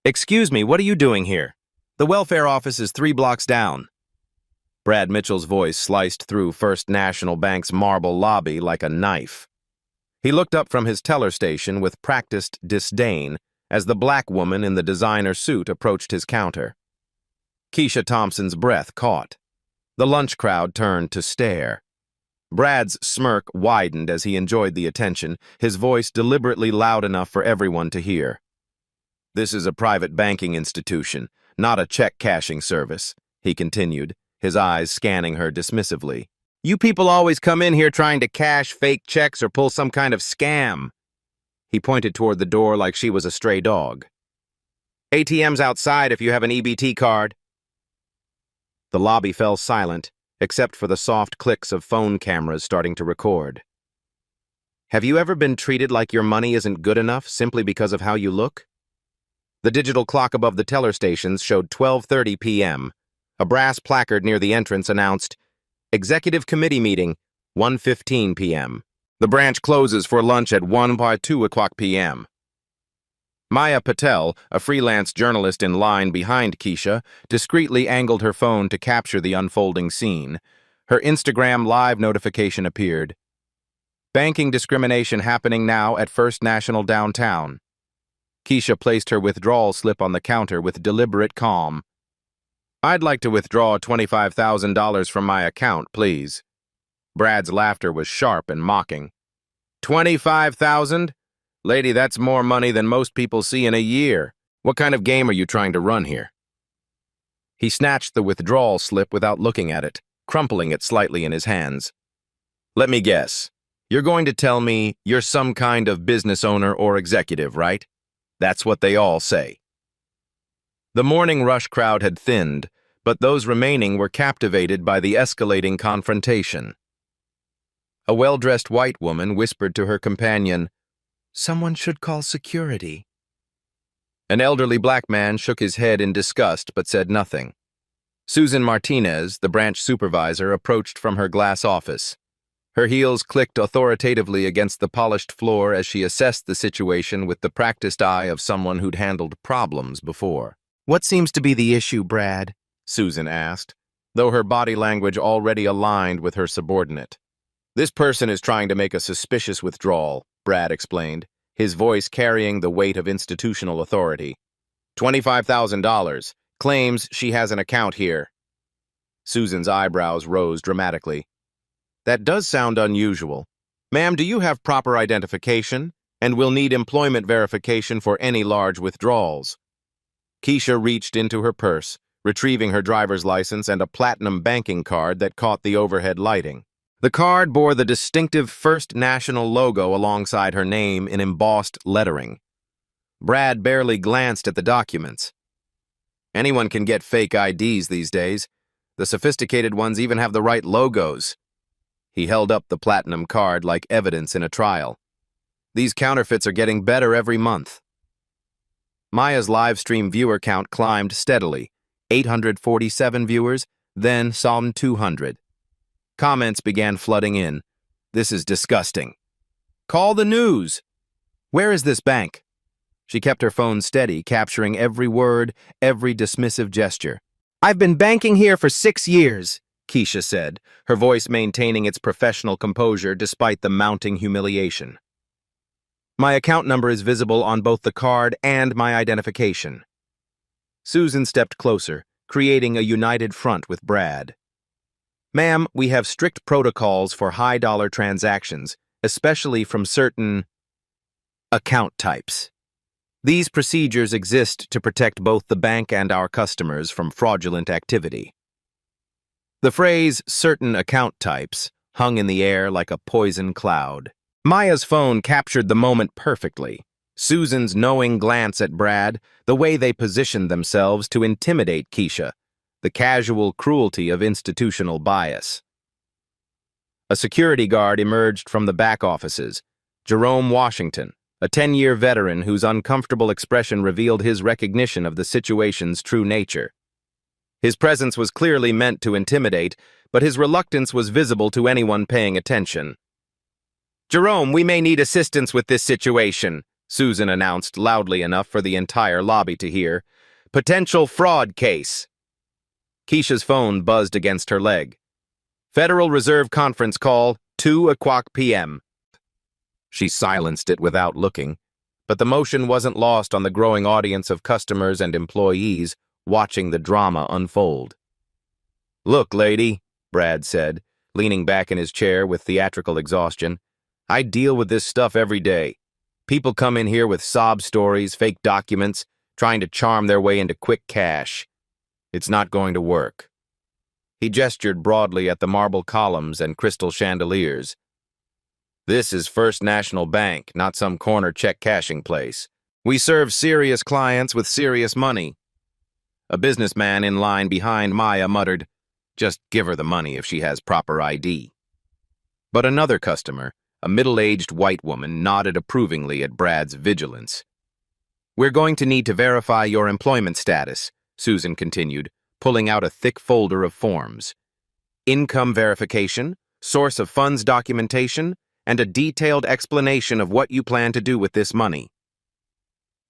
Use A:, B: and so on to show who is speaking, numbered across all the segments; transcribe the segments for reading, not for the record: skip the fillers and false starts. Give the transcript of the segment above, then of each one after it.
A: Excuse me, what are you doing here? The welfare office is 3 blocks down. Brad Mitchell's voice sliced through First National Bank's marble lobby like a knife. He looked up from his teller station with practiced disdain as the black woman in the designer suit approached his counter. Keisha Thompson's breath caught. The lunch crowd turned to stare. Brad's smirk widened as he enjoyed the attention, his voice deliberately loud enough for everyone to hear. "This is a private banking institution, not a check-cashing service," he continued, his eyes scanning her dismissively. "You people always come in here trying to cash fake checks or pull some kind of scam." He pointed toward the door like she was a stray dog. "ATM's outside if you have an EBT card." The lobby fell silent, except for the soft clicks of phone cameras starting to record. Have you ever been treated like your money isn't good enough simply because of how you look? The digital clock above the teller stations showed 12:30 p.m. A brass placard near the entrance announced, "Executive Committee Meeting, 1:15 p.m. The branch closes for lunch at 2 o'clock p.m. Maya Patel, a freelance journalist in line behind Keisha, discreetly angled her phone to capture the unfolding scene. Her Instagram Live notification appeared. "Banking discrimination happening now at First National downtown." Keisha placed her withdrawal slip on the counter with deliberate calm. "I'd like to withdraw $25,000 from my account, please." Brad's laughter was sharp and mocking. "25,000? Lady, that's more money than most people see in a year. What kind of game are you trying to run here?" He snatched the withdrawal slip without looking at it, crumpling it slightly in his hands. "Let me guess. You're going to tell me you're some kind of business owner or executive, right? That's what they all say." The morning rush crowd had thinned, but those remaining were captivated by the escalating confrontation. A well-dressed white woman whispered to her companion, "Someone should call security." An elderly black man shook his head in disgust but said nothing. Susan Martinez, the branch supervisor, approached from her glass office. Her heels clicked authoritatively against the polished floor as she assessed the situation with the practiced eye of someone who'd handled problems before. "What seems to be the issue, Brad?" Susan asked, though her body language already aligned with her subordinate. "This person is trying to make a suspicious withdrawal," Brad explained, his voice carrying the weight of institutional authority. $25,000. Claims she has an account here." Susan's eyebrows rose dramatically. "That does sound unusual. Ma'am, do you have proper identification? And will need employment verification for any large withdrawals." Keisha reached into her purse, retrieving her driver's license and a platinum banking card that caught the overhead lighting. The card bore the distinctive First National logo alongside her name in embossed lettering. Brad barely glanced at the documents. Anyone can get fake IDs these days. The sophisticated ones even have the right logos. He held up the platinum card like evidence in a trial. "These counterfeits are getting better every month." Maya's live stream viewer count climbed steadily. 847 viewers, then some 200. Comments began flooding in. "This is disgusting. Call the news. Where is this bank?" She kept her phone steady, capturing every word, every dismissive gesture. "I've been banking here for 6 years, Keisha said, her voice maintaining its professional composure despite the mounting humiliation. "My account number is visible on both the card and my identification." Susan stepped closer, creating a united front with Brad. "Ma'am, we have strict protocols for high-dollar transactions, especially from certain account types. These procedures exist to protect both the bank and our customers from fraudulent activity." The phrase, "certain account types," hung in the air like a poison cloud. Maya's phone captured the moment perfectly. Susan's knowing glance at Brad, the way they positioned themselves to intimidate Keisha, the casual cruelty of institutional bias. A security guard emerged from the back offices, Jerome Washington, a 10-year veteran whose uncomfortable expression revealed his recognition of the situation's true nature. His presence was clearly meant to intimidate, but his reluctance was visible to anyone paying attention. "Jerome, we may need assistance with this situation," Susan announced loudly enough for the entire lobby to hear. Potential fraud case. Keisha's phone buzzed against her leg. Federal Reserve conference call, 2:00 p.m. She silenced it without looking, but the motion wasn't lost on the growing audience of customers and employees watching the drama unfold. Look, lady, Brad said, leaning back in his chair with theatrical exhaustion. I deal with this stuff every day. People come in here with sob stories, fake documents, trying to charm their way into quick cash. It's not going to work. He gestured broadly at the marble columns and crystal chandeliers. This is First National Bank, not some corner check cashing place. We serve serious clients with serious money. A businessman in line behind Maya muttered, Just give her the money if she has proper ID. But another customer, a middle-aged white woman, nodded approvingly at Brad's vigilance. We're going to need to verify your employment status, Susan continued, pulling out a thick folder of forms. Income verification, source of funds documentation, and a detailed explanation of what you plan to do with this money.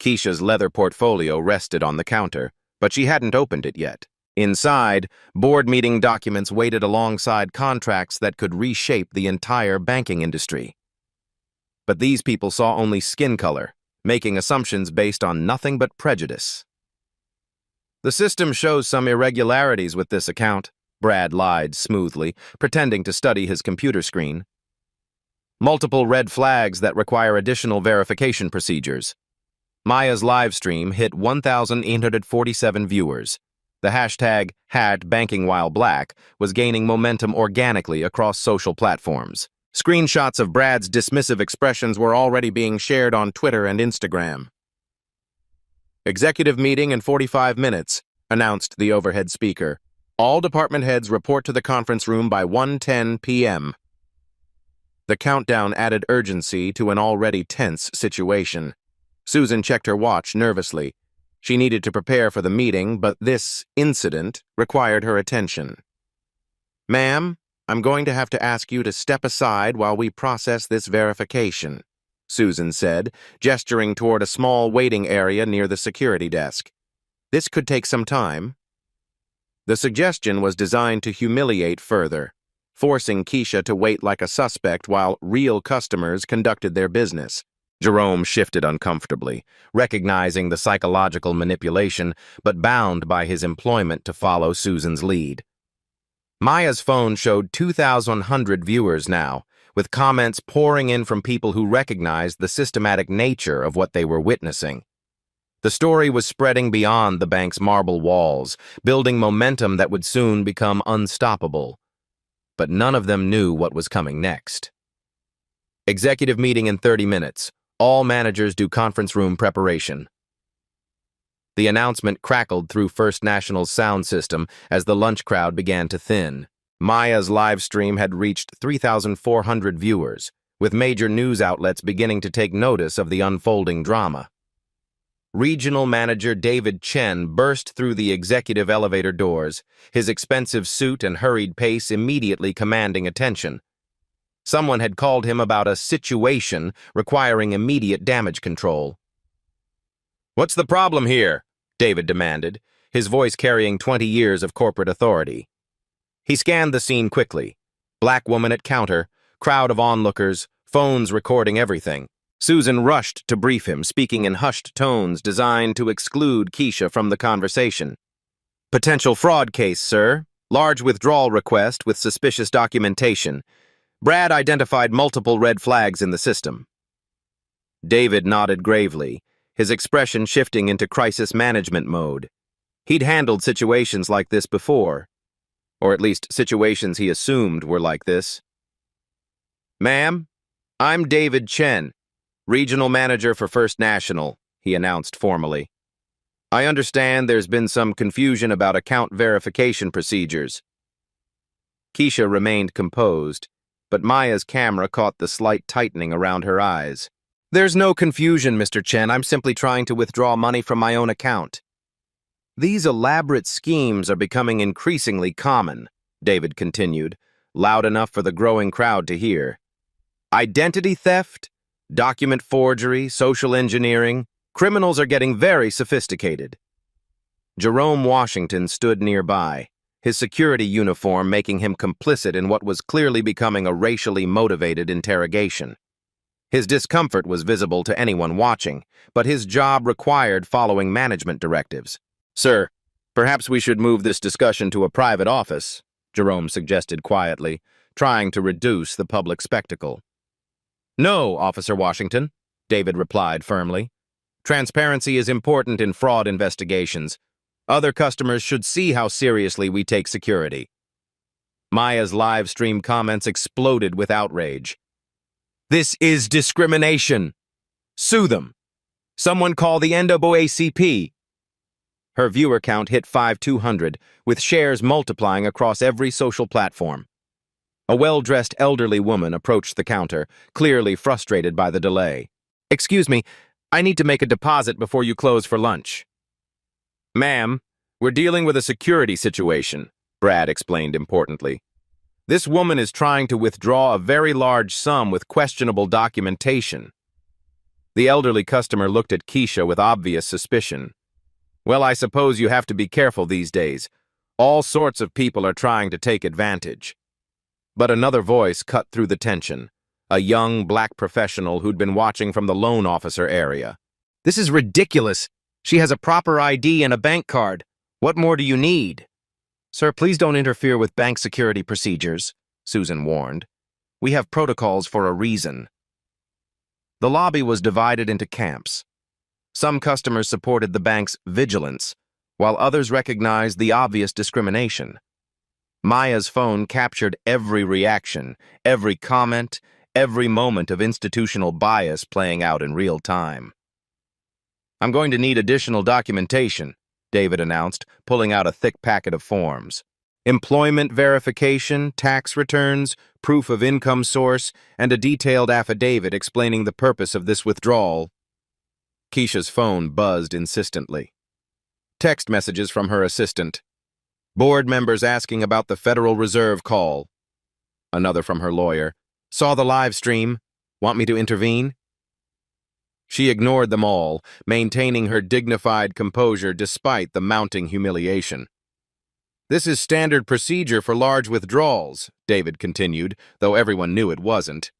A: Keisha's leather portfolio rested on the counter, but she hadn't opened it yet. Inside, board meeting documents waited alongside contracts that could reshape the entire banking industry. But these people saw only skin color, making assumptions based on nothing but prejudice. The system shows some irregularities with this account, Brad lied smoothly, pretending to study his computer screen. Multiple red flags that require additional verification procedures. Maya's live stream hit 1,847 viewers. The hashtag #BankingWhileBlack was gaining momentum organically across social platforms. Screenshots of Brad's dismissive expressions were already being shared on Twitter and Instagram. Executive meeting in 45 minutes, announced the overhead speaker. All department heads report to the conference room by 1:10 p.m. The countdown added urgency to an already tense situation. Susan checked her watch nervously. She needed to prepare for the meeting, but this incident required her attention. Ma'am, I'm going to have to ask you to step aside while we process this verification, Susan said, gesturing toward a small waiting area near the security desk. This could take some time. The suggestion was designed to humiliate further, forcing Keisha to wait like a suspect while real customers conducted their business. Jerome shifted uncomfortably, recognizing the psychological manipulation, but bound by his employment to follow Susan's lead. Maya's phone showed 2,100 viewers now, with comments pouring in from people who recognized the systematic nature of what they were witnessing. The story was spreading beyond the bank's marble walls, building momentum that would soon become unstoppable. But none of them knew what was coming next. Executive meeting in 30 minutes. All managers do conference room preparation. The announcement crackled through First National's sound system as the lunch crowd began to thin. Maya's live stream had reached 3,400 viewers, with major news outlets beginning to take notice of the unfolding drama. Regional Manager David Chen burst through the executive elevator doors, his expensive suit and hurried pace immediately commanding attention. Someone had called him about a situation requiring immediate damage control. "What's the problem here?" David demanded, his voice carrying 20 years of corporate authority. He scanned the scene quickly. Black woman at counter, crowd of onlookers, phones recording everything. Susan rushed to brief him, speaking in hushed tones designed to exclude Keisha from the conversation. "Potential fraud case, sir. Large withdrawal request with suspicious documentation. Brad identified multiple red flags in the system." David nodded gravely, his expression shifting into crisis management mode. He'd handled situations like this before, or at least situations he assumed were like this. "Ma'am, I'm David Chen, Regional Manager for First National," he announced formally. "I understand there's been some confusion about account verification procedures." Keisha remained composed, but Maya's camera caught the slight tightening around her eyes. "There's no confusion, Mr. Chen. I'm simply trying to withdraw money from my own account." "These elaborate schemes are becoming increasingly common," David continued, loud enough for the growing crowd to hear. "Identity theft, Document forgery, social engineering. Criminals are getting very sophisticated. Jerome Washington stood nearby, his security uniform making him complicit in what was clearly becoming a racially motivated interrogation. His discomfort was visible to anyone watching, but his job required following management directives. "Sir, perhaps we should move this discussion to a private office," Jerome suggested quietly, trying to reduce the public spectacle. "No, Officer Washington," David replied firmly. "Transparency is important in fraud investigations. Other customers should see how seriously we take security." Maya's live stream comments exploded with outrage. "This is discrimination. Sue them. Someone call the NAACP." Her viewer count hit 5,200, with shares multiplying across every social platform. A well-dressed elderly woman approached the counter, clearly frustrated by the delay. "Excuse me, I need to make a deposit before you close for lunch." "Ma'am, we're dealing with a security situation," Brad explained importantly. "This woman is trying to withdraw a very large sum with questionable documentation." The elderly customer looked at Keisha with obvious suspicion. "Well, I suppose you have to be careful these days. All sorts of people are trying to take advantage." But another voice cut through the tension, a young black professional who'd been watching from the loan officer area. "This is ridiculous. She has a proper ID and a bank card. What more do you need?" "Sir, please don't interfere with bank security procedures," Susan warned. "We have protocols for a reason." The lobby was divided into camps. Some customers supported the bank's vigilance, while others recognized the obvious discrimination. Maya's phone captured every reaction, every comment, every moment of institutional bias playing out in real time. "I'm going to need additional documentation," David announced, pulling out a thick packet of forms. "Employment verification, tax returns, proof of income source, and a detailed affidavit explaining the purpose of this withdrawal." Keisha's phone buzzed insistently. Text messages from her assistant. "Board members asking about the Federal Reserve call." Another from her lawyer. "Saw the live stream. Want me to intervene?" She ignored them all, maintaining her dignified composure despite the mounting humiliation. "This is standard procedure for large withdrawals," David continued, though everyone knew it wasn't.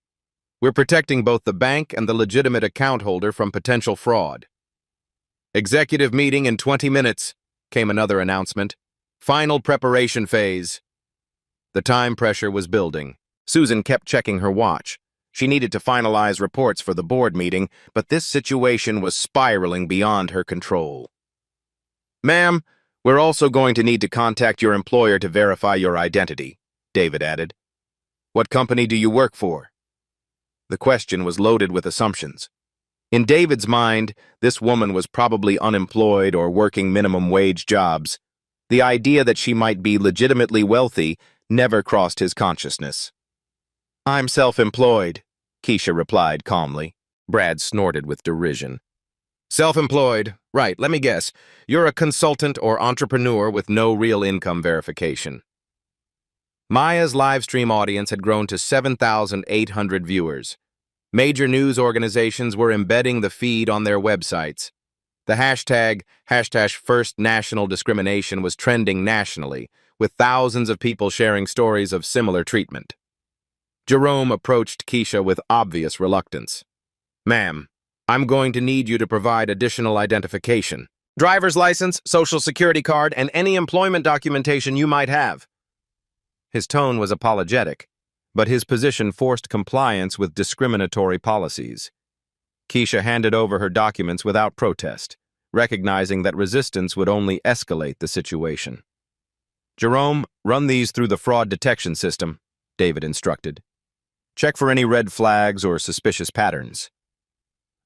A: "We're protecting both the bank and the legitimate account holder from potential fraud." "Executive meeting in 20 minutes, came another announcement. "Final preparation phase." The time pressure was building. Susan kept checking her watch. She needed to finalize reports for the board meeting, but this situation was spiraling beyond her control. "Ma'am, we're also going to need to contact your employer to verify your identity," David added. "What company do you work for?" The question was loaded with assumptions. In David's mind, this woman was probably unemployed or working minimum wage jobs. The idea that she might be legitimately wealthy never crossed his consciousness. "I'm self-employed," Keisha replied calmly. Brad snorted with derision. "Self-employed. Right, let me guess. You're a consultant or entrepreneur with no real income verification." Maya's livestream audience had grown to 7,800 viewers. Major news organizations were embedding the feed on their websites. The hashtag #FirstNationalDiscrimination was trending nationally, with thousands of people sharing stories of similar treatment. Jerome approached Keisha with obvious reluctance. "Ma'am, I'm going to need you to provide additional identification. Driver's license, social security card, and any employment documentation you might have." His tone was apologetic, but his position forced compliance with discriminatory policies. Keisha handed over her documents without protest, recognizing that resistance would only escalate the situation. "Jerome, run these through the fraud detection system," David instructed. "Check for any red flags or suspicious patterns."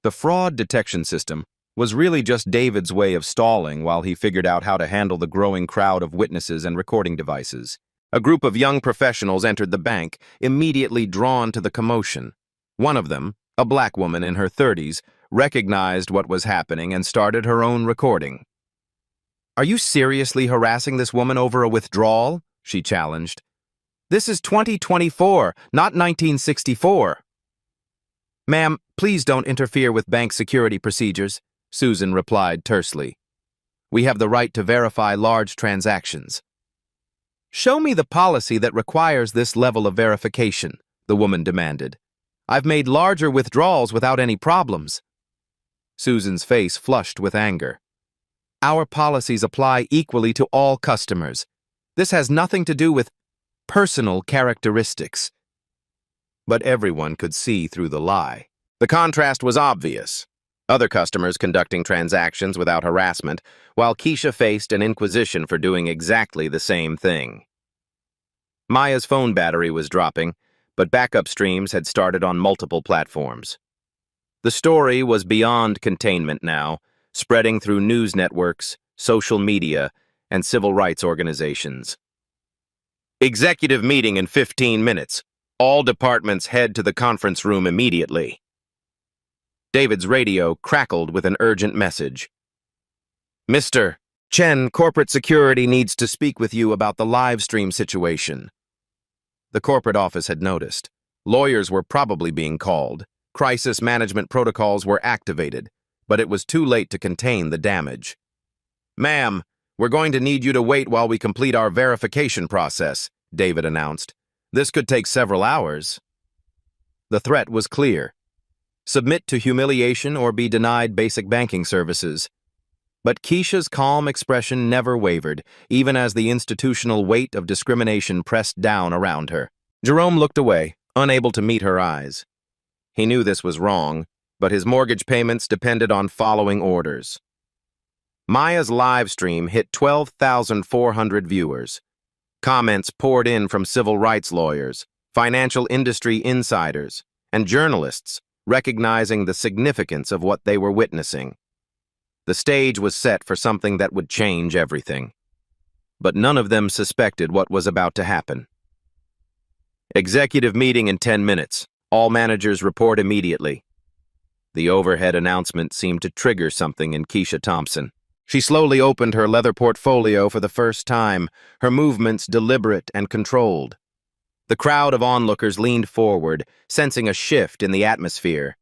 A: The fraud detection system was really just David's way of stalling while he figured out how to handle the growing crowd of witnesses and recording devices. A group of young professionals entered the bank, immediately drawn to the commotion. One of them, a black woman in her 30s, recognized what was happening and started her own recording. "Are you seriously harassing this woman over a withdrawal?" she challenged. "This is 2024, not 1964. Ma'am, please don't interfere with bank security procedures, Susan replied tersely. We have the right to verify large transactions. Show me the policy that requires this level of verification, the woman demanded. I've made larger withdrawals without any problems. Susan's face flushed with anger. Our policies apply equally to all customers. This has nothing to do with personal characteristics. But everyone could see through the lie. The contrast was obvious. Other customers conducting transactions without harassment, while Keisha faced an inquisition for doing exactly the same thing. Maya's phone battery was dropping, but backup streams had started on multiple platforms. The story was beyond containment now, spreading through news networks, social media, and civil rights organizations. Executive meeting in 15 minutes. All departments head to the conference room immediately. David's radio crackled with an urgent message. Mr. Chen, corporate security needs to speak with you about the live stream situation. The corporate office had noticed. Lawyers were probably being called. Crisis management protocols were activated, but it was too late to contain the damage. Ma'am, we're going to need you to wait while we complete our verification process, David announced. This could take several hours. The threat was clear. Submit to humiliation or be denied basic banking services. But Keisha's calm expression never wavered, even as the institutional weight of discrimination pressed down around her. Jerome looked away, unable to meet her eyes. He knew this was wrong, but his mortgage payments depended on following orders. Maya's live stream hit 12,400 viewers. Comments poured in from civil rights lawyers, financial industry insiders, and journalists, recognizing the significance of what they were witnessing. The stage was set for something that would change everything. But none of them suspected what was about to happen. Executive meeting in 10 minutes. All managers report immediately. The overhead announcement seemed to trigger something in Keisha Thompson. She slowly opened her leather portfolio for the first time, her movements deliberate and controlled. The crowd of onlookers leaned forward, sensing a shift in the atmosphere.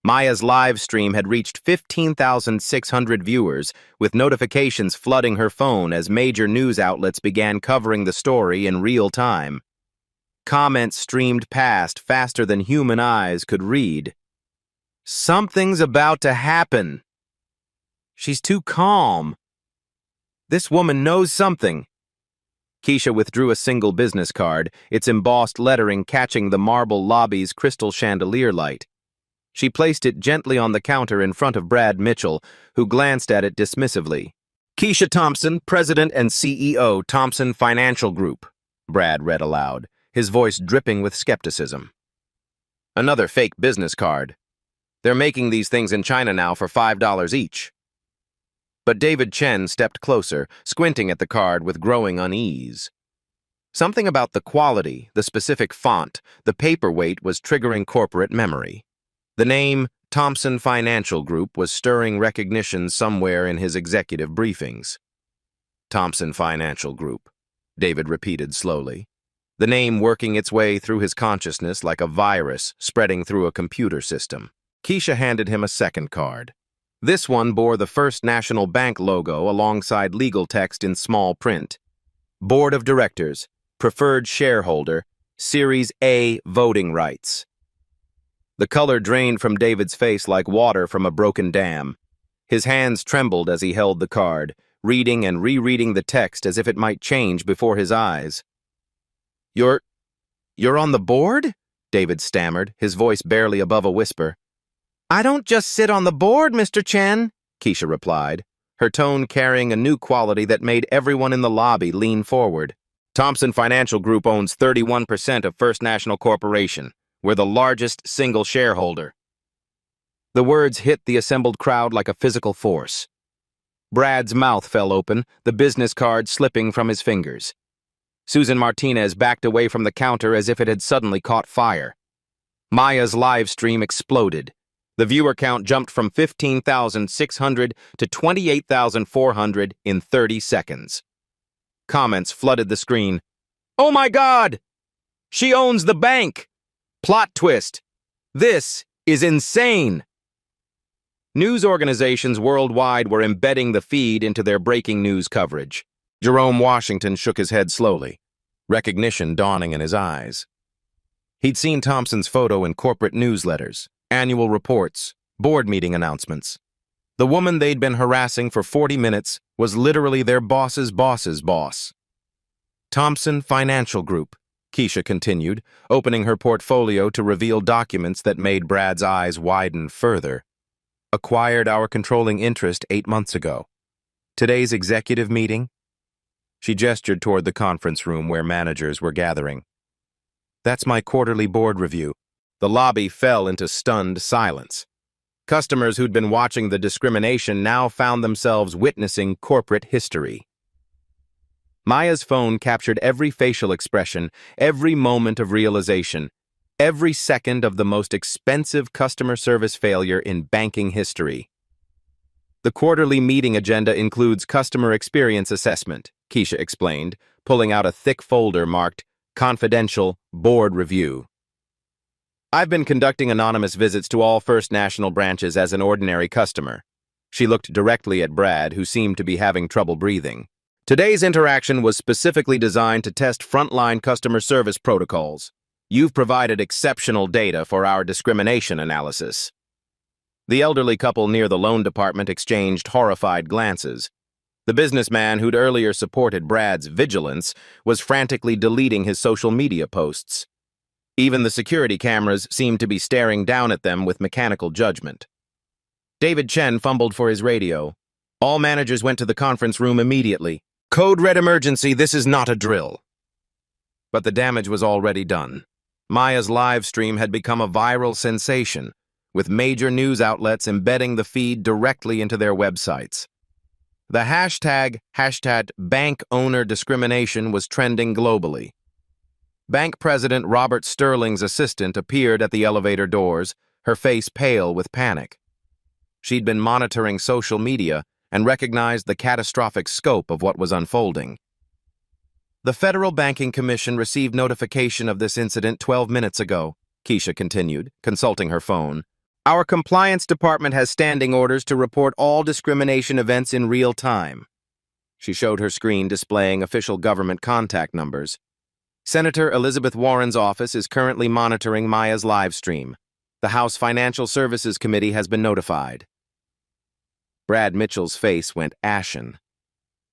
A: Maya's live stream had reached 15,600 viewers, with notifications flooding her phone as major news outlets began covering the story in real time. Comments streamed past faster than human eyes could read. Something's about to happen. She's too calm. This woman knows something. Keisha withdrew a single business card, its embossed lettering catching the marble lobby's crystal chandelier light. She placed it gently on the counter in front of Brad Mitchell, who glanced at it dismissively. Keisha Thompson, President and CEO, Thompson Financial Group, Brad read aloud, his voice dripping with skepticism. Another fake business card. They're making these things in China now for $5 each. But David Chen stepped closer, squinting at the card with growing unease. Something about the quality, the specific font, the paperweight was triggering corporate memory. The name Thompson Financial Group was stirring recognition somewhere in his executive briefings. Thompson Financial Group, David repeated slowly, the name working its way through his consciousness like a virus spreading through a computer system. Keisha handed him a second card. This one bore the First National Bank logo alongside legal text in small print. Board of Directors, Preferred Shareholder, Series A Voting Rights. The color drained from David's face like water from a broken dam. His hands trembled as he held the card, reading and rereading the text as if it might change before his eyes. You're on the board? David stammered, his voice barely above a whisper. I don't just sit on the board, Mr. Chen, Keisha replied, her tone carrying a new quality that made everyone in the lobby lean forward. Thompson Financial Group owns 31% of First National Corporation. We're the largest single shareholder. The words hit the assembled crowd like a physical force. Brad's mouth fell open, the business card slipping from his fingers. Susan Martinez backed away from the counter as if it had suddenly caught fire. Maya's live stream exploded. The viewer count jumped from 15,600 to 28,400 in 30 seconds. Comments flooded the screen. Oh my God! She owns the bank! Plot twist. This is insane. News organizations worldwide were embedding the feed into their breaking news coverage. Jerome Washington shook his head slowly, recognition dawning in his eyes. He'd seen Thompson's photo in corporate newsletters, annual reports, board meeting announcements. The woman they'd been harassing for 40 minutes was literally their boss's boss's boss. Thompson Financial Group, Keisha continued, opening her portfolio to reveal documents that made Brad's eyes widen further. Acquired our controlling interest 8 months ago. Today's executive meeting? She gestured toward the conference room where managers were gathering. That's my quarterly board review. The lobby fell into stunned silence. Customers who'd been watching the discrimination now found themselves witnessing corporate history. Maya's phone captured every facial expression, every moment of realization, every second of the most expensive customer service failure in banking history. The quarterly meeting agenda includes customer experience assessment, Keisha explained, pulling out a thick folder marked Confidential Board Review. I've been conducting anonymous visits to all First National branches as an ordinary customer. She looked directly at Brad, who seemed to be having trouble breathing. Today's interaction was specifically designed to test frontline customer service protocols. You've provided exceptional data for our discrimination analysis. The elderly couple near the loan department exchanged horrified glances. The businessman who'd earlier supported Brad's vigilance was frantically deleting his social media posts. Even the security cameras seemed to be staring down at them with mechanical judgment. David Chen fumbled for his radio. All managers went to the conference room immediately. Code red emergency, this is not a drill. But the damage was already done. Maya's live stream had become a viral sensation, with major news outlets embedding the feed directly into their websites. The hashtag bank owner discrimination was trending globally. Bank President Robert Sterling's assistant appeared at the elevator doors, her face pale with panic. She'd been monitoring social media and recognized the catastrophic scope of what was unfolding. The Federal Banking Commission received notification of this incident 12 minutes ago, Keisha continued, consulting her phone. Our compliance department has standing orders to report all discrimination events in real time. She showed her screen displaying official government contact numbers. Senator Elizabeth Warren's office is currently monitoring Maya's live stream. The House Financial Services Committee has been notified. Brad Mitchell's face went ashen.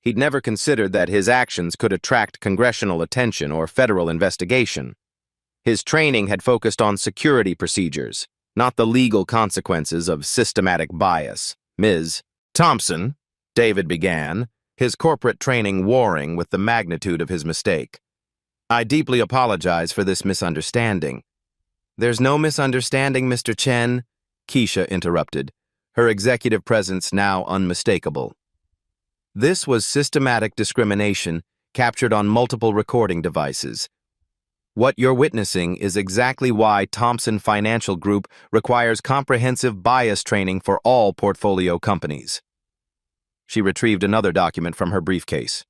A: He'd never considered that his actions could attract congressional attention or federal investigation. His training had focused on security procedures, not the legal consequences of systematic bias. Ms. Thompson, David began, his corporate training warring with the magnitude of his mistake. I deeply apologize for this misunderstanding. There's no misunderstanding, Mr. Chen, Keisha interrupted, her executive presence now unmistakable. This was systematic discrimination captured on multiple recording devices. What you're witnessing is exactly why Thompson Financial Group requires comprehensive bias training for all portfolio companies. She retrieved another document from her briefcase.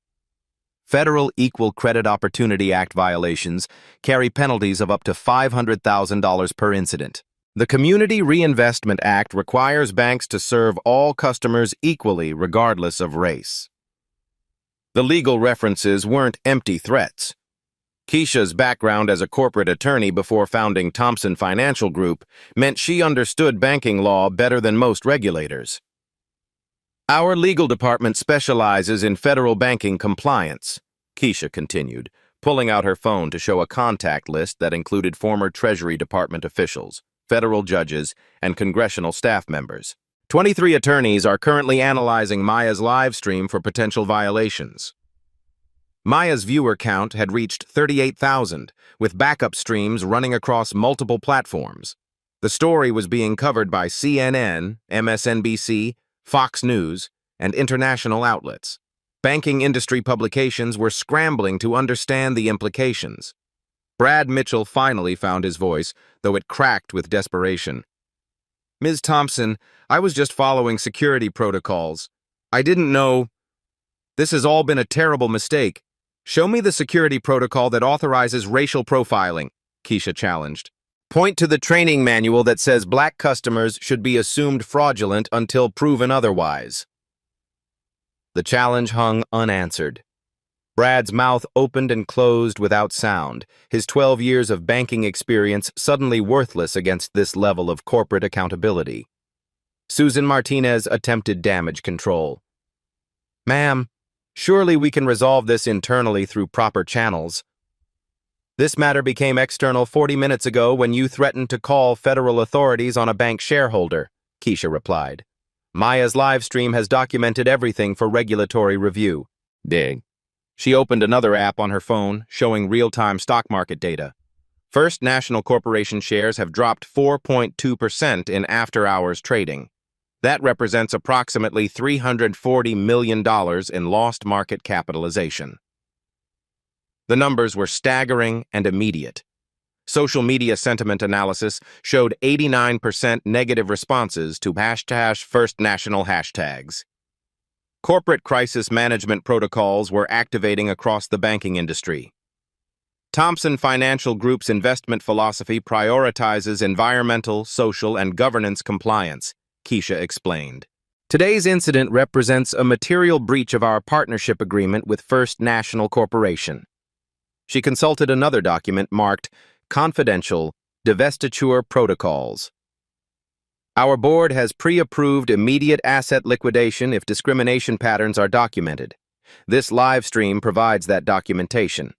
A: Federal Equal Credit Opportunity Act violations carry penalties of up to $500,000 per incident. The Community Reinvestment Act requires banks to serve all customers equally regardless of race. The legal references weren't empty threats. Keisha's background as a corporate attorney before founding Thompson Financial Group meant she understood banking law better than most regulators. Our legal department specializes in federal banking compliance, Keisha continued, pulling out her phone to show a contact list that included former Treasury Department officials, federal judges, and congressional staff members. 23 attorneys are currently analyzing Maya's live stream for potential violations. Maya's viewer count had reached 38,000, with backup streams running across multiple platforms. The story was being covered by CNN, MSNBC, Fox News, and international outlets. Banking industry publications were scrambling to understand the implications. Brad Mitchell finally found his voice, though it cracked with desperation. Ms. Thompson, I was just following security protocols. I didn't know. This has all been a terrible mistake. Show me the security protocol that authorizes racial profiling, Keisha challenged. Point to the training manual that says black customers should be assumed fraudulent until proven otherwise. The challenge hung unanswered. Brad's mouth opened and closed without sound, his 12 years of banking experience suddenly worthless against this level of corporate accountability. Susan Martinez attempted damage control. "Ma'am, surely we can resolve this internally through proper channels. This matter became external 40 minutes ago when you threatened to call federal authorities on a bank shareholder," Keisha replied. "Maya's live stream has documented everything for regulatory review." Dig. She opened another app on her phone, showing real-time stock market data. First National Corporation shares have dropped 4.2% in after-hours trading. That represents approximately $340 million in lost market capitalization. The numbers were staggering and immediate. Social media sentiment analysis showed 89% negative responses to #FirstNational hashtags. Corporate crisis management protocols were activating across the banking industry. Thomson Financial Group's investment philosophy prioritizes environmental, social, and governance compliance, Keisha explained. Today's incident represents a material breach of our partnership agreement with First National Corporation. She consulted another document marked Confidential Divestiture Protocols. Our board has pre-approved immediate asset liquidation if discrimination patterns are documented. This live stream provides that documentation.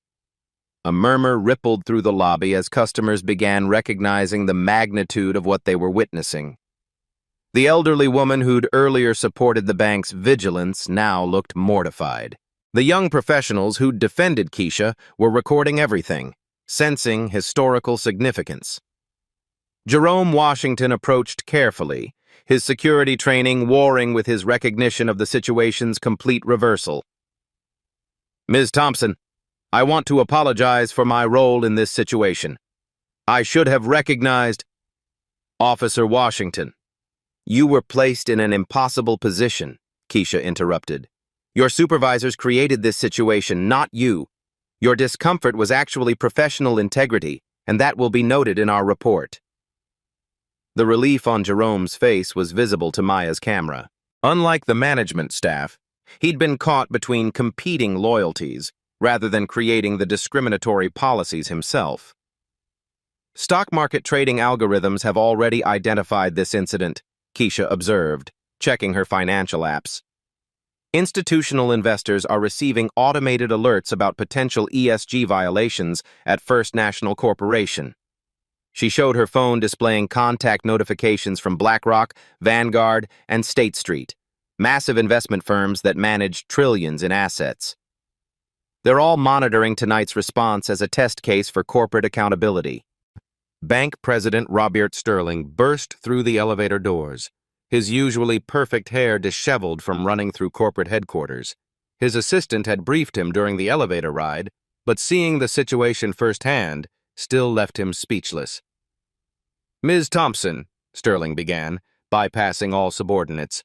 A: A murmur rippled through the lobby as customers began recognizing the magnitude of what they were witnessing. The elderly woman who'd earlier supported the bank's vigilance now looked mortified. The young professionals who'd defended Keisha were recording everything, sensing historical significance. Jerome Washington approached carefully, his security training warring with his recognition of the situation's complete reversal. "Ms. Thompson, I want to apologize for my role in this situation. I should have recognized—" "Officer Washington, you were placed in an impossible position," Keisha interrupted. "Your supervisors created this situation, not you. Your discomfort was actually professional integrity, and that will be noted in our report." The relief on Jerome's face was visible to Maya's camera. Unlike the management staff, he'd been caught between competing loyalties rather than creating the discriminatory policies himself. "Stock market trading algorithms have already identified this incident," Keisha observed, checking her financial apps. "Institutional investors are receiving automated alerts about potential ESG violations at First National Corporation." She showed her phone displaying contact notifications from BlackRock, Vanguard, and State Street, massive investment firms that manage trillions in assets. They're all monitoring tonight's response as a test case for corporate accountability. Bank President Robert Sterling burst through the elevator doors, his usually perfect hair disheveled from running through corporate headquarters. His assistant had briefed him during the elevator ride, but seeing the situation firsthand still left him speechless. "Ms. Thompson," Sterling began, bypassing all subordinates,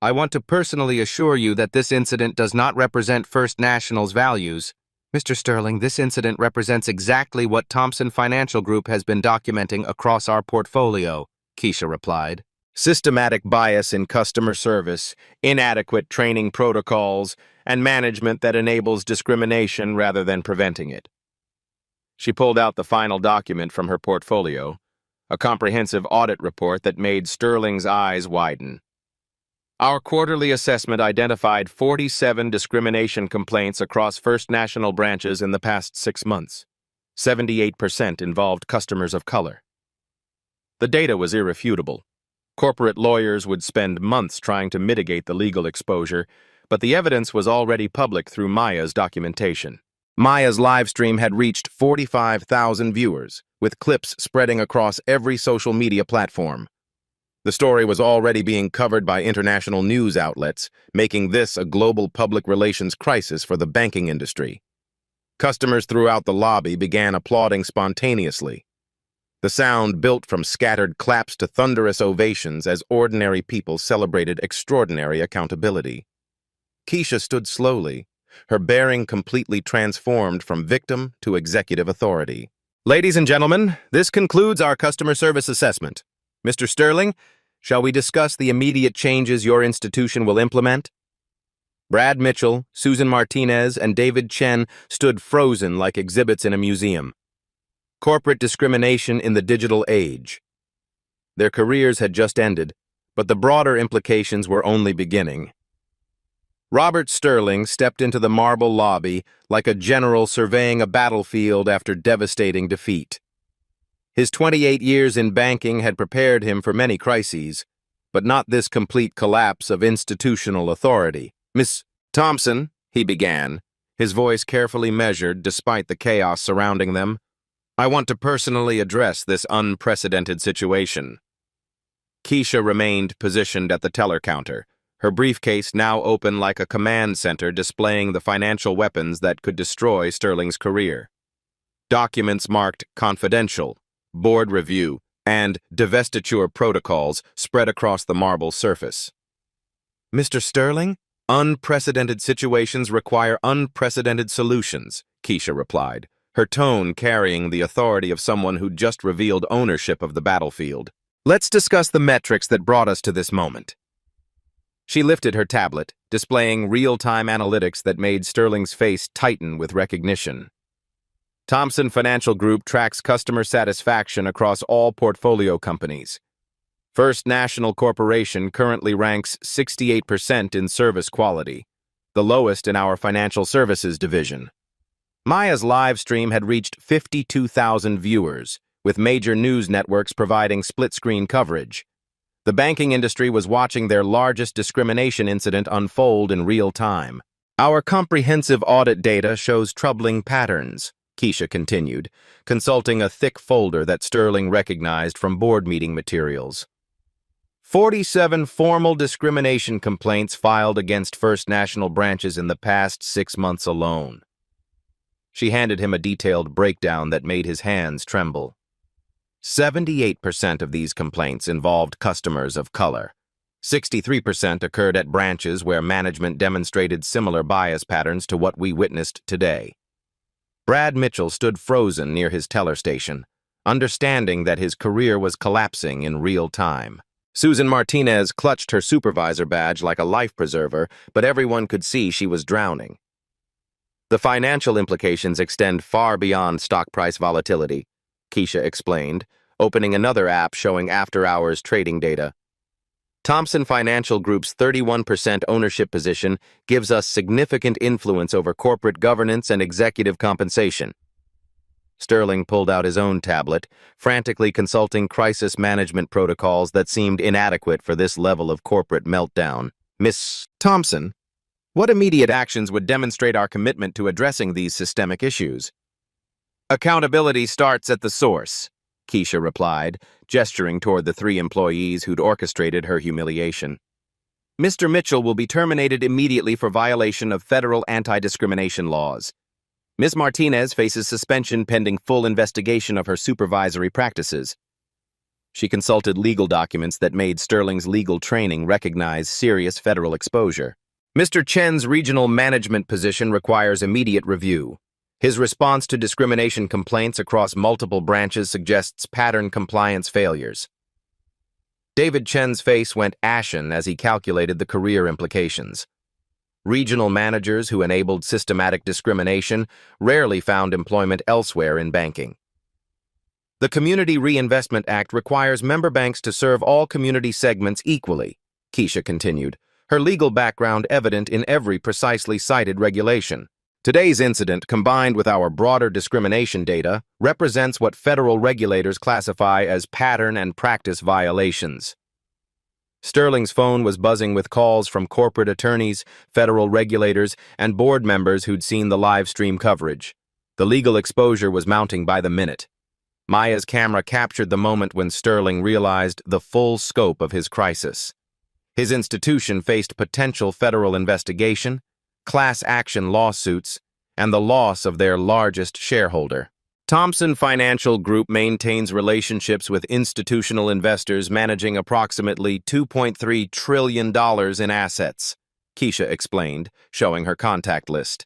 A: "I want to personally assure you that this incident does not represent First National's values." "Mr. Sterling, this incident represents exactly what Thomson Financial Group has been documenting across our portfolio," Keisha replied. "Systematic bias in customer service, inadequate training protocols, and management that enables discrimination rather than preventing it." She pulled out the final document from her portfolio, a comprehensive audit report that made Sterling's eyes widen. "Our quarterly assessment identified 47 discrimination complaints across First National branches in the past 6 months. 78% involved customers of color." The data was irrefutable. Corporate lawyers would spend months trying to mitigate the legal exposure, but the evidence was already public through Maya's documentation. Maya's live stream had reached 45,000 viewers, with clips spreading across every social media platform. The story was already being covered by international news outlets, making this a global public relations crisis for the banking industry. Customers throughout the lobby began applauding spontaneously. The sound built from scattered claps to thunderous ovations as ordinary people celebrated extraordinary accountability. Keisha stood slowly, her bearing completely transformed from victim to executive authority. Ladies and gentlemen, this concludes our customer service assessment. Mr. Sterling, shall we discuss the immediate changes your institution will implement? Brad Mitchell, Susan Martinez, and David Chen stood frozen like exhibits in a museum. Corporate discrimination in the digital age. Their careers had just ended, but the broader implications were only beginning. Robert Sterling stepped into the marble lobby like a general surveying a battlefield after devastating defeat. His 28 years in banking had prepared him for many crises, but not this complete collapse of institutional authority. "Miss Thompson," he began, his voice carefully measured despite the chaos surrounding them, "I want to personally address this unprecedented situation." Keisha remained positioned at the teller counter, her briefcase now open like a command center displaying the financial weapons that could destroy Sterling's career. Documents marked confidential, board review, and divestiture protocols spread across the marble surface. "Mr. Sterling, unprecedented situations require unprecedented solutions," Keisha replied, her tone carrying the authority of someone who just revealed ownership of the battlefield. "Let's discuss the metrics that brought us to this moment." She lifted her tablet, displaying real-time analytics that made Sterling's face tighten with recognition. Thomson Financial Group tracks customer satisfaction across all portfolio companies. First National Corporation currently ranks 68% in service quality, the lowest in our financial services division. Maya's live stream had reached 52,000 viewers, with major news networks providing split-screen coverage. The banking industry was watching their largest discrimination incident unfold in real time. "Our comprehensive audit data shows troubling patterns," Keisha continued, consulting a thick folder that Sterling recognized from board meeting materials. 47 formal discrimination complaints filed against First National branches in the past 6 months alone. She handed him a detailed breakdown that made his hands tremble. 78% of these complaints involved customers of color. 63% occurred at branches where management demonstrated similar bias patterns to what we witnessed today. Brad Mitchell stood frozen near his teller station, understanding that his career was collapsing in real time. Susan Martinez clutched her supervisor badge like a life preserver, but everyone could see she was drowning. "The financial implications extend far beyond stock price volatility," Keisha explained, opening another app showing after-hours trading data. "Thomson Financial Group's 31% ownership position gives us significant influence over corporate governance and executive compensation." Sterling pulled out his own tablet, frantically consulting crisis management protocols that seemed inadequate for this level of corporate meltdown. "Miss Thompson, what immediate actions would demonstrate our commitment to addressing these systemic issues?" "Accountability starts at the source," Keisha replied, gesturing toward the 3 employees who'd orchestrated her humiliation. "Mr. Mitchell will be terminated immediately for violation of federal anti-discrimination laws. Ms. Martinez faces suspension pending full investigation of her supervisory practices." She consulted legal documents that made Sterling's legal training recognize serious federal exposure. "Mr. Chen's regional management position requires immediate review. His response to discrimination complaints across multiple branches suggests pattern compliance failures." David Chen's face went ashen as he calculated the career implications. Regional managers who enabled systematic discrimination rarely found employment elsewhere in banking. "The Community Reinvestment Act requires member banks to serve all community segments equally," Keisha continued, her legal background evident in every precisely cited regulation. "Today's incident, combined with our broader discrimination data, represents what federal regulators classify as pattern and practice violations." Sterling's phone was buzzing with calls from corporate attorneys, federal regulators, and board members who'd seen the live stream coverage. The legal exposure was mounting by the minute. Maya's camera captured the moment when Sterling realized the full scope of his crisis. His institution faced potential federal investigation, class action lawsuits, and the loss of their largest shareholder. Thomson Financial Group maintains relationships with institutional investors managing approximately $2.3 trillion in assets, Keisha explained, showing her contact list.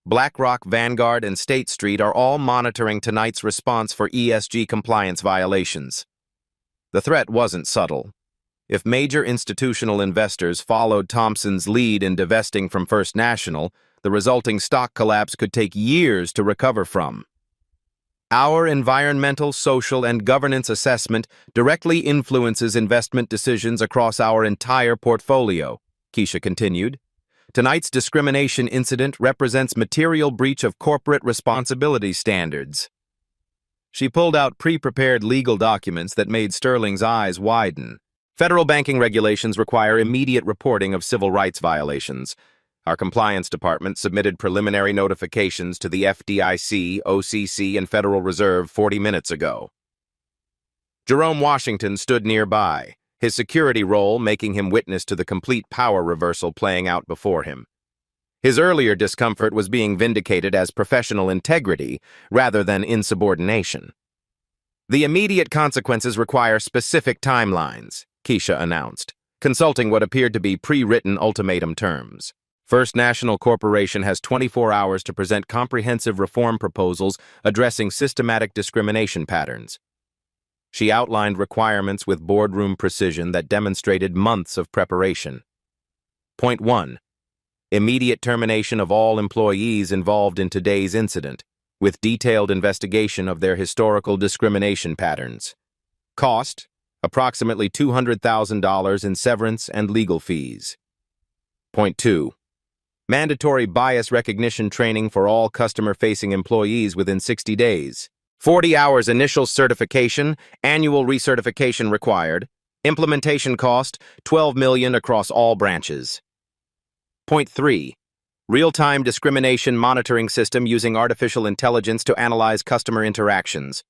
A: BlackRock, Vanguard, and State Street are all monitoring tonight's response for ESG compliance violations. The threat wasn't subtle. If major institutional investors followed Thompson's lead in divesting from First National, the resulting stock collapse could take years to recover from. Our environmental, social, and governance assessment directly influences investment decisions across our entire portfolio, Keisha continued. Tonight's discrimination incident represents material breach of corporate responsibility standards. She pulled out pre-prepared legal documents that made Sterling's eyes widen. Federal banking regulations require immediate reporting of civil rights violations. Our compliance department submitted preliminary notifications to the FDIC, OCC, and Federal Reserve 40 minutes ago. Jerome Washington stood nearby, his security role making him witness to the complete power reversal playing out before him. His earlier discomfort was being vindicated as professional integrity rather than insubordination. The immediate consequences require specific timelines, Keisha announced, consulting what appeared to be pre-written ultimatum terms. First National Corporation has 24 hours to present comprehensive reform proposals addressing systematic discrimination patterns. She outlined requirements with boardroom precision that demonstrated months of preparation. Point 1. Immediate termination of all employees involved in today's incident, with detailed investigation of their historical discrimination patterns. Cost, approximately $200,000 in severance and legal fees. Point 2. Mandatory bias recognition training for all customer-facing employees within 60 days. 40 hours initial certification, annual recertification required. Implementation cost, $12 million across all branches. Point 3. Real-time discrimination monitoring system using artificial intelligence to analyze customer interactions.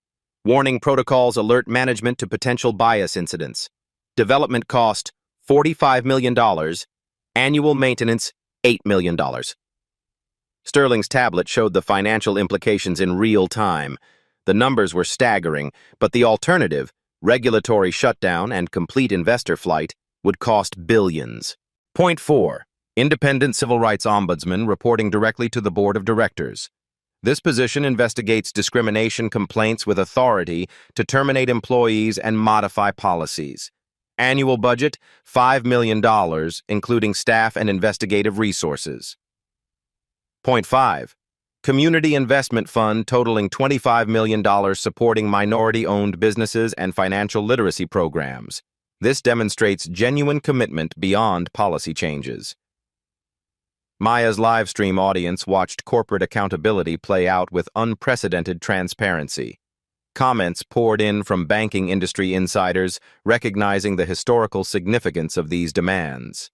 A: Warning protocols alert management to potential bias incidents. Development cost, $45 million. Annual maintenance, $8 million. Sterling's tablet showed the financial implications in real time. The numbers were staggering, but the alternative, regulatory shutdown and complete investor flight, would cost billions. Point 4. Independent Civil Rights Ombudsman reporting directly to the Board of Directors. This position investigates discrimination complaints with authority to terminate employees and modify policies. Annual budget, $5 million, including staff and investigative resources. Point 5. Community Investment Fund totaling $25 million supporting minority-owned businesses and financial literacy programs. This demonstrates genuine commitment beyond policy changes. Maya's live stream audience watched corporate accountability play out with unprecedented transparency. Comments poured in from banking industry insiders, recognizing the historical significance of these demands.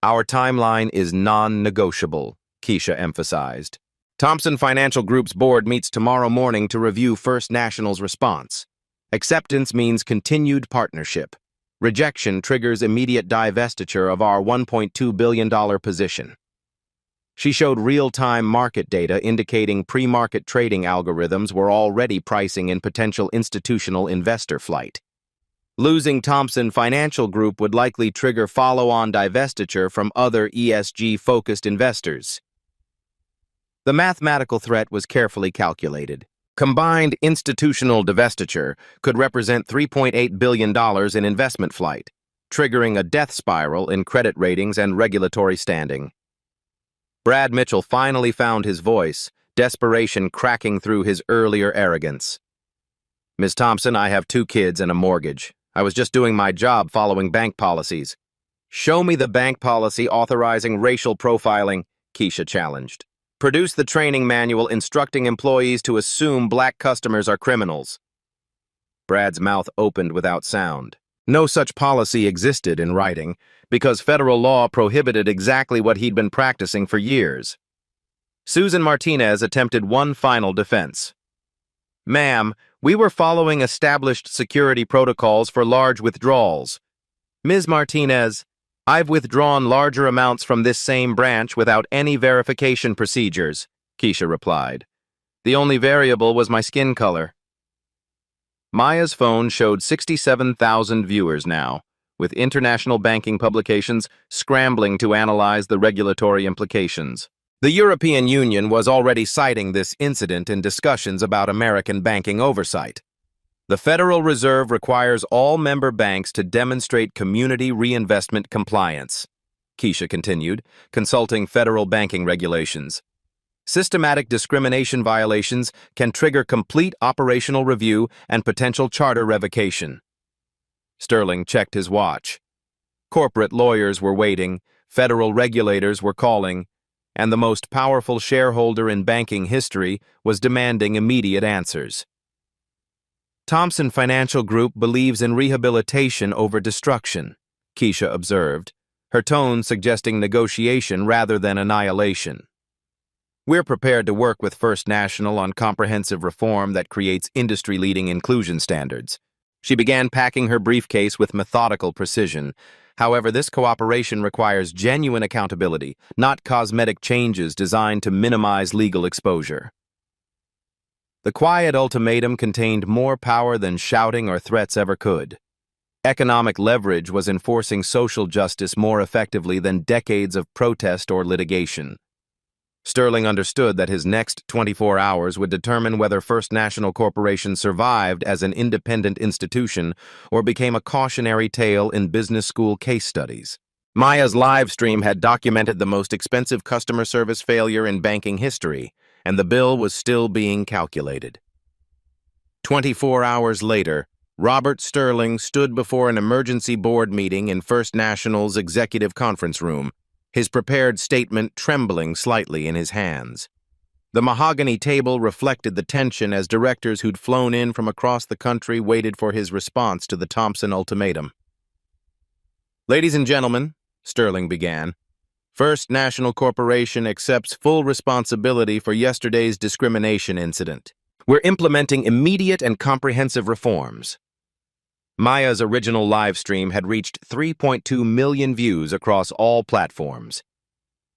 A: Our timeline is non-negotiable, Keisha emphasized. Thompson Financial Group's board meets tomorrow morning to review First National's response. Acceptance means continued partnership. Rejection triggers immediate divestiture of our $1.2 billion position. She showed real-time market data indicating pre-market trading algorithms were already pricing in potential institutional investor flight. Losing Thompson Financial Group would likely trigger follow-on divestiture from other ESG-focused investors. The mathematical threat was carefully calculated. Combined institutional divestiture could represent $3.8 billion in investment flight, triggering a death spiral in credit ratings and regulatory standing. Brad Mitchell finally found his voice, desperation cracking through his earlier arrogance. Ms. Thompson, I have 2 kids and a mortgage. I was just doing my job following bank policies. Show me the bank policy authorizing racial profiling, Keisha challenged. Produce the training manual instructing employees to assume black customers are criminals. Brad's mouth opened without sound. No such policy existed in writing, because federal law prohibited exactly what he'd been practicing for years. Susan Martinez attempted one final defense. Ma'am, we were following established security protocols for large withdrawals. Ms. Martinez, I've withdrawn larger amounts from this same branch without any verification procedures, Keisha replied. The only variable was my skin color. Maya's phone showed 67,000 viewers now, with international banking publications scrambling to analyze the regulatory implications. The European Union was already citing this incident in discussions about American banking oversight. The Federal Reserve requires all member banks to demonstrate community reinvestment compliance, Keisha continued, consulting federal banking regulations. Systematic discrimination violations can trigger complete operational review and potential charter revocation. Sterling checked his watch. Corporate lawyers were waiting, federal regulators were calling, and the most powerful shareholder in banking history was demanding immediate answers. Thomson Financial Group believes in rehabilitation over destruction, Keisha observed, her tone suggesting negotiation rather than annihilation. We're prepared to work with First National on comprehensive reform that creates industry-leading inclusion standards. She began packing her briefcase with methodical precision. However, this cooperation requires genuine accountability, not cosmetic changes designed to minimize legal exposure. The quiet ultimatum contained more power than shouting or threats ever could. Economic leverage was enforcing social justice more effectively than decades of protest or litigation. Sterling understood that his next 24 hours would determine whether First National Corporation survived as an independent institution or became a cautionary tale in business school case studies. Maya's live stream had documented the most expensive customer service failure in banking history, and the bill was still being calculated. 24 hours later, Robert Sterling stood before an emergency board meeting in First National's executive conference room, his prepared statement trembling slightly in his hands. The mahogany table reflected the tension as directors who'd flown in from across the country waited for his response to the Thomson ultimatum. "Ladies and gentlemen," Sterling began, "First National Corporation accepts full responsibility for yesterday's discrimination incident. We're implementing immediate and comprehensive reforms." Maya's original live stream had reached 3.2 million views across all platforms.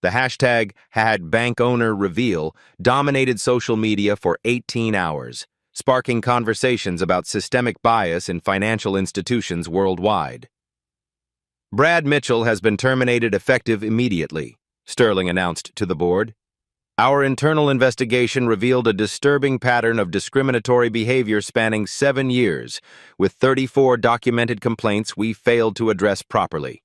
A: The hashtag #HadBankOwnerReveal dominated social media for 18 hours, sparking conversations about systemic bias in financial institutions worldwide. "Brad Mitchell has been terminated effective immediately," Sterling announced to the board. "Our internal investigation revealed a disturbing pattern of discriminatory behavior spanning 7 years, with 34 documented complaints we failed to address properly."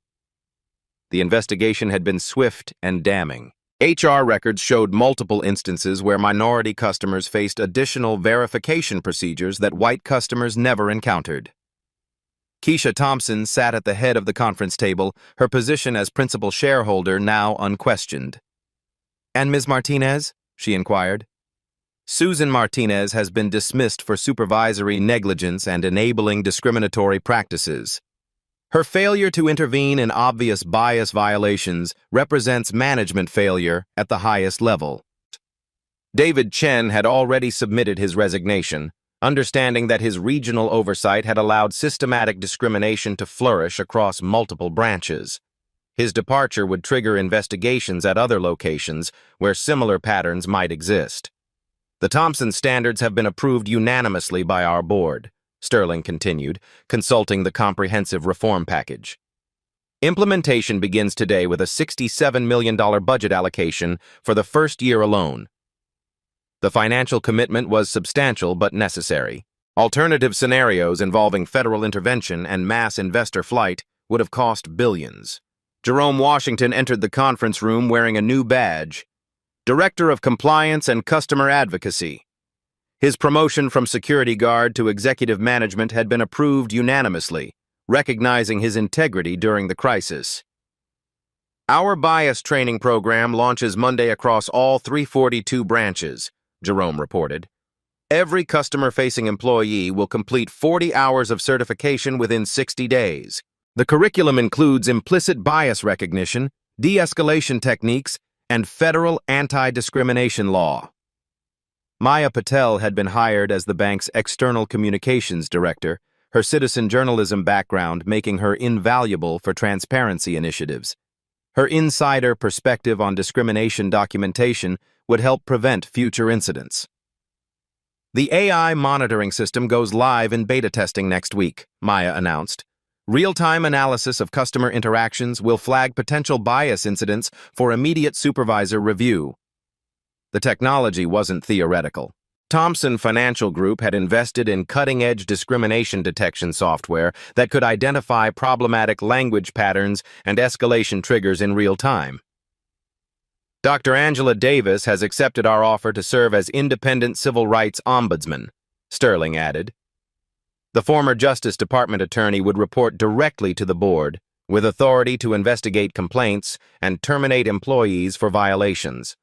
A: The investigation had been swift and damning. HR records showed multiple instances where minority customers faced additional verification procedures that white customers never encountered. Keisha Thompson sat at the head of the conference table, her position as principal shareholder now unquestioned. "And Ms. Martinez?" she inquired. "Susan Martinez has been dismissed for supervisory negligence and enabling discriminatory practices. Her failure to intervene in obvious bias violations represents management failure at the highest level." David Chen had already submitted his resignation, understanding that his regional oversight had allowed systematic discrimination to flourish across multiple branches. His departure would trigger investigations at other locations where similar patterns might exist. "The Thomson standards have been approved unanimously by our board," Sterling continued, consulting the comprehensive reform package. "Implementation begins today with a $67 million budget allocation for the first year alone. The financial commitment was substantial but necessary. Alternative scenarios involving federal intervention and mass investor flight would have cost billions." Jerome Washington entered the conference room wearing a new badge, Director of Compliance and Customer Advocacy. His promotion from security guard to executive management had been approved unanimously, recognizing his integrity during the crisis. "Our bias training program launches Monday across all 342 branches," Jerome reported. "Every customer-facing employee will complete 40 hours of certification within 60 days. The curriculum includes implicit bias recognition, de-escalation techniques, and federal anti-discrimination law." Maya Patel had been hired as the bank's external communications director, her citizen journalism background making her invaluable for transparency initiatives. Her insider perspective on discrimination documentation would help prevent future incidents. "The AI monitoring system goes live in beta testing next week," Maya announced. "Real-time analysis of customer interactions will flag potential bias incidents for immediate supervisor review. The technology wasn't theoretical. Thomson Financial Group had invested in cutting-edge discrimination detection software that could identify problematic language patterns and escalation triggers in real time. Dr. Angela Davis has accepted our offer to serve as independent civil rights ombudsman, Sterling added. The former Justice Department attorney would report directly to the board, with authority to investigate complaints and terminate employees for violations.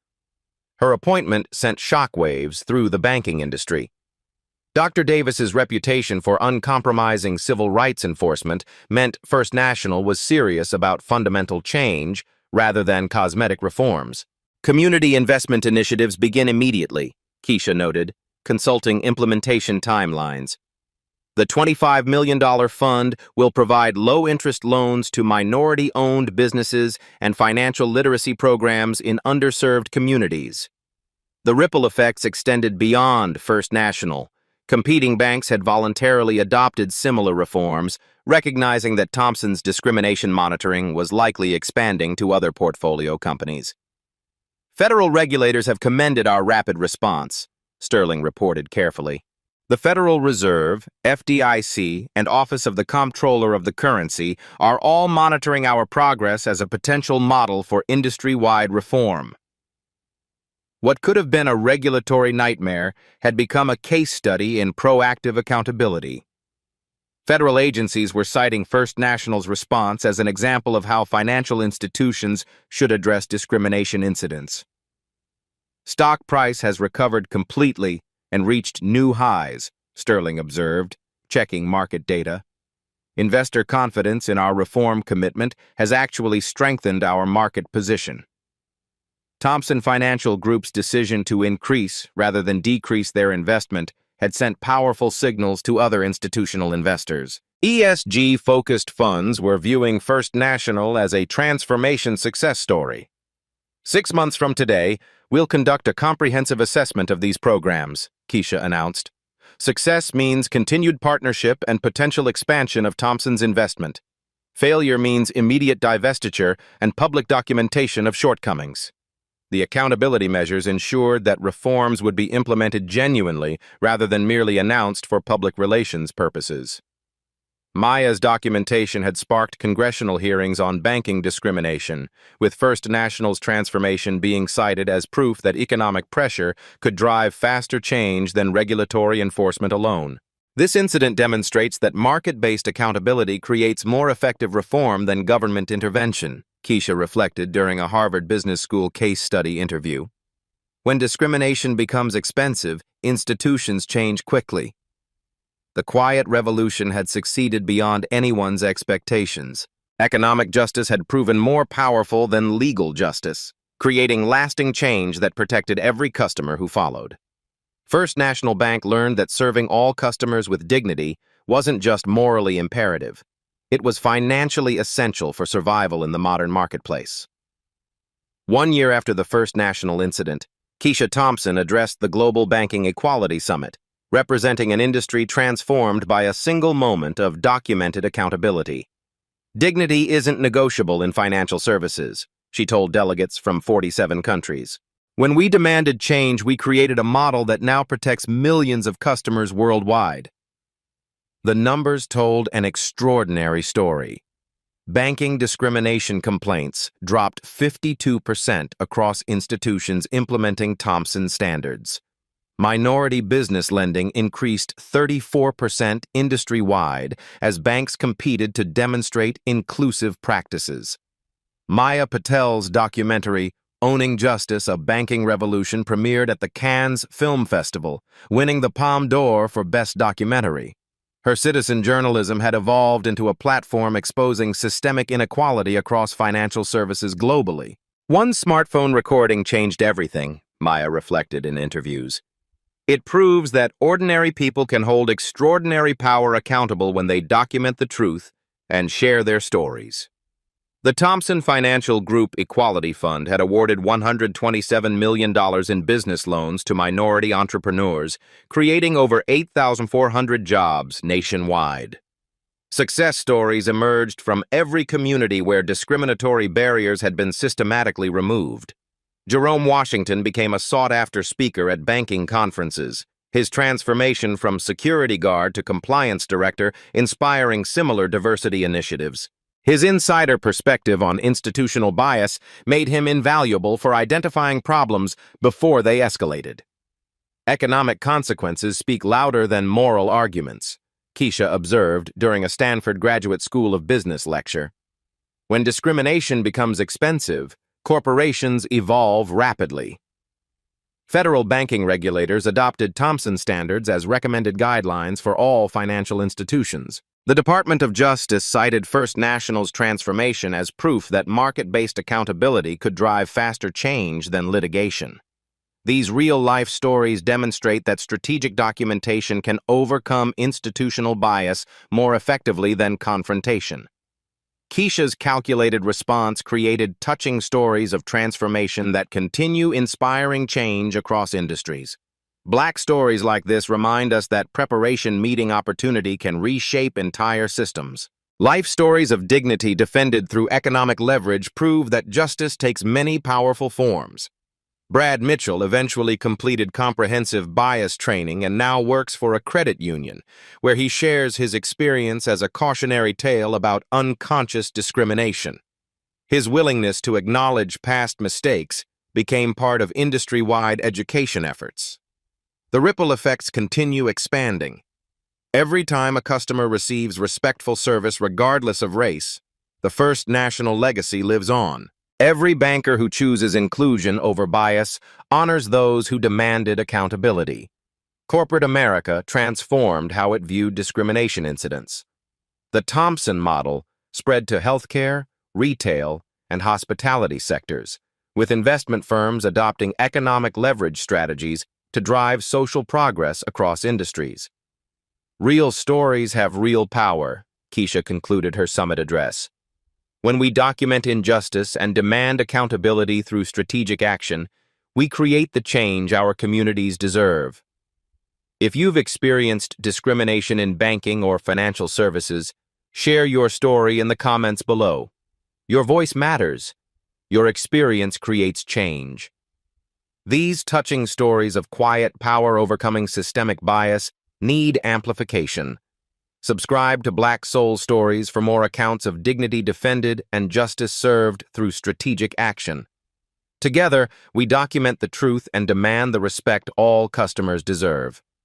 A: Her appointment sent shockwaves through the banking industry. Dr. Davis's reputation for uncompromising civil rights enforcement meant First National was serious about fundamental change rather than cosmetic reforms. Community investment initiatives begin immediately, Keisha noted, consulting implementation timelines. The $25 million fund will provide low-interest loans to minority-owned businesses and financial literacy programs in underserved communities. The ripple effects extended beyond First National. Competing banks had voluntarily adopted similar reforms, recognizing that Thomson's discrimination monitoring was likely expanding to other portfolio companies. Federal regulators have commended our rapid response, Sterling reported carefully. The Federal Reserve, FDIC, and Office of the Comptroller of the Currency are all monitoring our progress as a potential model for industry-wide reform. What could have been a regulatory nightmare had become a case study in proactive accountability. Federal agencies were citing First National's response as an example of how financial institutions should address discrimination incidents. Stock price has recovered completely and reached new highs, Sterling observed, checking market data. Investor confidence in our reform commitment has actually strengthened our market position. Thomson Financial Group's decision to increase rather than decrease their investment had sent powerful signals to other institutional investors. ESG-focused funds were viewing First National as a transformation success story. 6 months from today, we'll conduct a comprehensive assessment of these programs, Keisha announced. Success means continued partnership and potential expansion of Thomson's investment. Failure means immediate divestiture and public documentation of shortcomings. The accountability measures ensured that reforms would be implemented genuinely rather than merely announced for public relations purposes. Maya's documentation had sparked congressional hearings on banking discrimination, with First National's transformation being cited as proof that economic pressure could drive faster change than regulatory enforcement alone. This incident demonstrates that market-based accountability creates more effective reform than government intervention, Keisha reflected during a Harvard Business School case study interview. When discrimination becomes expensive, institutions change quickly. The quiet revolution had succeeded beyond anyone's expectations. Economic justice had proven more powerful than legal justice, creating lasting change that protected every customer who followed. First National Bank learned that serving all customers with dignity wasn't just morally imperative. It was financially essential for survival in the modern marketplace. 1 year after the First National incident, Keisha Thompson addressed the Global Banking Equality Summit, representing an industry transformed by a single moment of documented accountability. Dignity isn't negotiable in financial services, she told delegates from 47 countries. When we demanded change, we created a model that now protects millions of customers worldwide. The numbers told an extraordinary story. Banking discrimination complaints dropped 52% across institutions implementing Thomson standards. Minority business lending increased 34% industry-wide as banks competed to demonstrate inclusive practices. Maya Patel's documentary, Owning Justice, A Banking Revolution, premiered at the Cannes Film Festival, winning the Palme d'Or for Best Documentary. Her citizen journalism had evolved into a platform exposing systemic inequality across financial services globally. One smartphone recording changed everything, Maya reflected in interviews. It proves that ordinary people can hold extraordinary power accountable when they document the truth and share their stories. The Thomson Financial Group Equality Fund had awarded $127 million in business loans to minority entrepreneurs, creating over 8,400 jobs nationwide. Success stories emerged from every community where discriminatory barriers had been systematically removed. Jerome Washington became a sought-after speaker at banking conferences, his transformation from security guard to compliance director inspiring similar diversity initiatives. His insider perspective on institutional bias made him invaluable for identifying problems before they escalated. Economic consequences speak louder than moral arguments, Keisha observed during a Stanford Graduate School of Business lecture. When discrimination becomes expensive, corporations evolve rapidly. Federal banking regulators adopted Thompson standards as recommended guidelines for all financial institutions. The Department of Justice cited First National's transformation as proof that market-based accountability could drive faster change than litigation. These real-life stories demonstrate that strategic documentation can overcome institutional bias more effectively than confrontation. Keisha's calculated response created touching stories of transformation that continue inspiring change across industries. Black stories like this remind us that preparation meeting opportunity can reshape entire systems. Life stories of dignity defended through economic leverage prove that justice takes many powerful forms. Brad Mitchell eventually completed comprehensive bias training and now works for a credit union, where he shares his experience as a cautionary tale about unconscious discrimination. His willingness to acknowledge past mistakes became part of industry-wide education efforts. The ripple effects continue expanding. Every time a customer receives respectful service regardless of race, the First National legacy lives on. Every banker who chooses inclusion over bias honors those who demanded accountability. Corporate America transformed how it viewed discrimination incidents. The Thompson model spread to healthcare, retail, and hospitality sectors, with investment firms adopting economic leverage strategies to drive social progress across industries. Real stories have real power, Keisha concluded her summit address. When we document injustice and demand accountability through strategic action, we create the change our communities deserve. If you've experienced discrimination in banking or financial services, share your story in the comments below. Your voice matters. Your experience creates change. These touching stories of quiet power overcoming systemic bias need amplification. Subscribe to Black Soul Stories for more accounts of dignity defended and justice served through strategic action. Together, we document the truth and demand the respect all customers deserve.